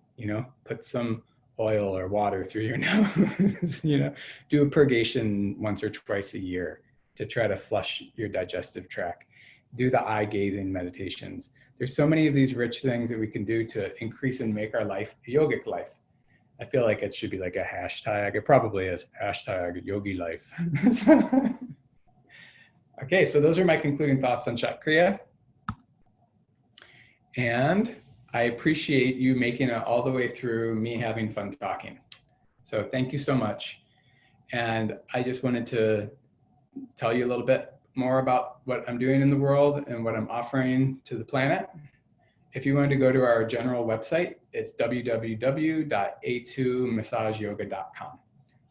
put some oil or water through your nose, do a purgation once or twice a year to try to flush your digestive tract. Do the eye gazing meditations. There's so many of these rich things that we can do to increase and make our life a yogic life. I feel like it should be like a hashtag. It probably is hashtag yogi life. Okay, so those are my concluding thoughts on Shat Kriya. And I appreciate you making it all the way through me having fun talking. So thank you so much. And I just wanted to tell you a little bit more about what I'm doing in the world and what I'm offering to the planet. If you want to go to our general website, it's www.a2massageyoga.com.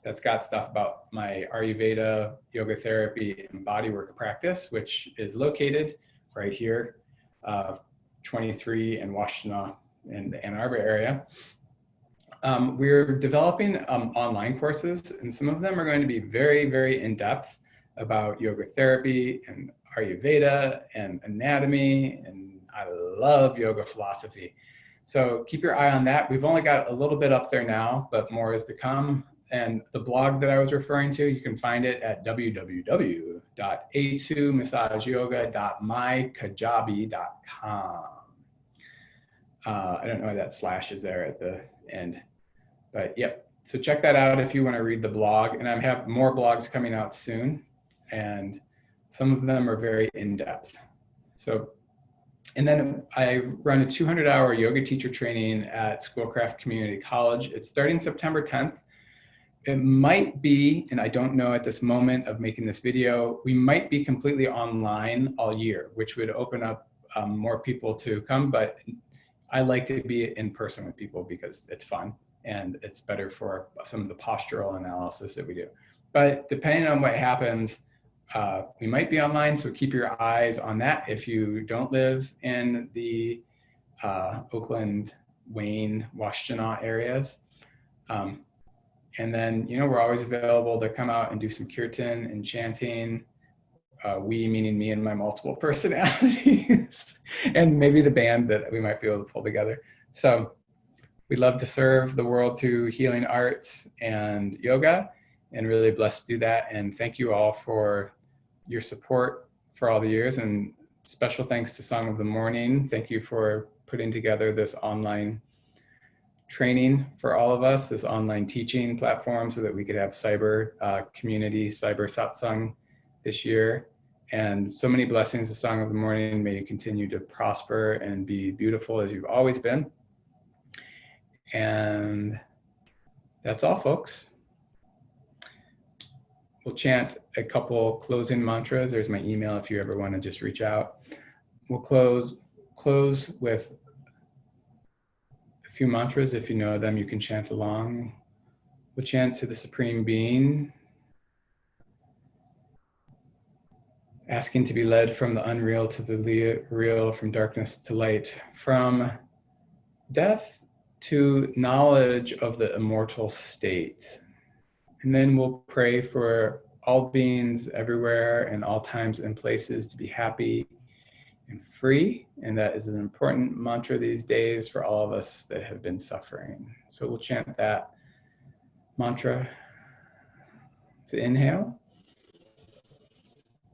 That's got stuff about my Ayurveda, yoga therapy, and bodywork practice, which is located right here, 23 in Washtenaw in the Ann Arbor area. We're developing online courses, and some of them are going to be very, very in-depth about yoga therapy and Ayurveda and anatomy, and I love yoga philosophy. So keep your eye on that. We've only got a little bit up there now, but more is to come. And the blog that I was referring to, you can find it at www.a2massageyoga.mykajabi.com. I don't know why that slash is there at the end, but yep. So check that out if you want to read the blog. And I have more blogs coming out soon, and some of them are very in-depth. So, and then I run a 200-hour yoga teacher training at Schoolcraft Community College. It's starting September 10th. It might be, and I don't know at this moment of making this video, we might be completely online all year, which would open up more people to come, but I like to be in person with people because it's fun and it's better for some of the postural analysis that we do. But depending on what happens, we might be online, so keep your eyes on that if you don't live in the Oakland, Wayne, Washtenaw areas. And then, you know, we're always available to come out and do some kirtan and chanting. We meaning me and my multiple personalities, and maybe the band that we might be able to pull together. So we'd love to serve the world through healing arts and yoga, and really blessed to do that. And thank you all for your support for all the years, and special thanks to Song of the Morning. Thank you for putting together this online training for all of us, this online teaching platform, so that we could have cyber community, cyber satsang this year. And so many blessings to Song of the Morning. May you continue to prosper and be beautiful as you've always been. And that's all, folks. We'll chant a couple closing mantras. There's my email if you ever want to just reach out. We'll close with a few mantras. If you know them, you can chant along. We'll chant to the Supreme Being, asking to be led from the unreal to the real, from darkness to light, from death to knowledge of the immortal state. And then we'll pray for all beings everywhere and all times and places to be happy and free. And that is an important mantra these days for all of us that have been suffering. So we'll chant that mantra. So inhale.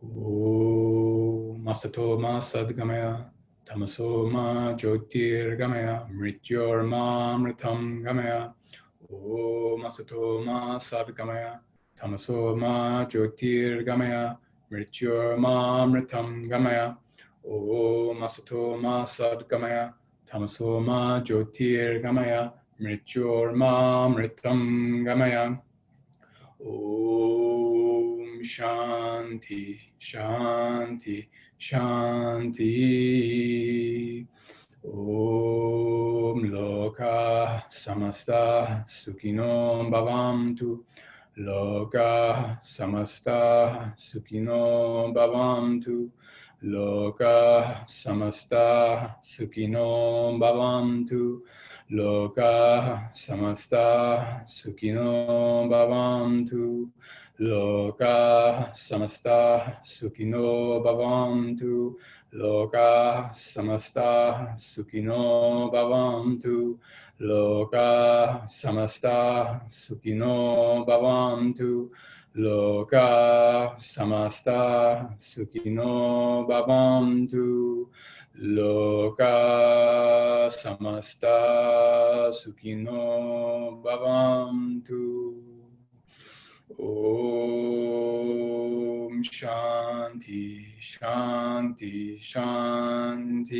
Om Masato Ma Sadgamaya Tamaso Ma Jyotir Gamaya Mrityor Ma Mritam Gamaya. Om Masato Ma Sadgamaya Tamaso Ma Jyotir Gamaya Mrityor Ma Mritam Gamaya. Om Masato Ma Sadgamaya Tamaso Ma Jyotir Gamaya Mrityor Ma Mritam Gamaya. Om Shanti, Shanti, Shanti. Om Loka Samasta Sukhino Bhavantu. Loka Samasta Sukhino Bhavantu. Loka Samasta Sukhino Bhavantu. Loka Samasta Sukhino Bhavantu. Loka Samasta Sukhino Bhavantu. Loka Samasta Sukhino Bhavantu. Loka Samasta Sukhino Bhavantu. Loka Samasta Sukhino Bhavantu. Loka Samasta Sukhino Bhavantu. Om Shanti, Shanti, Shanti.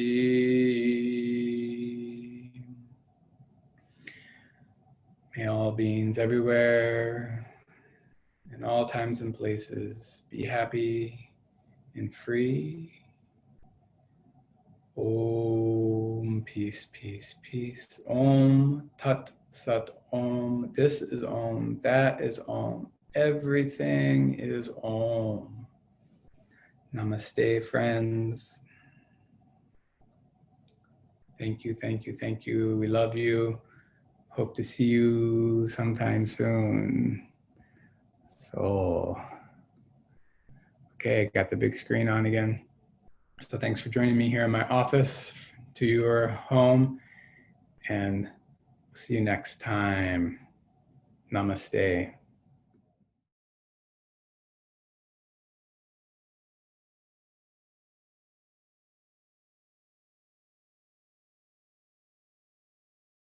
May all beings everywhere, in all times and places, be happy and free. Om, peace, peace, peace. Om, tat, sat, om. This is om, that is om. Everything is om. Namaste, friends. Thank you, thank you, thank you. We love you. Hope to see you sometime soon. So, okay, got the big screen on again. So thanks for joining me here in my office to your home, and see you next time. Namaste.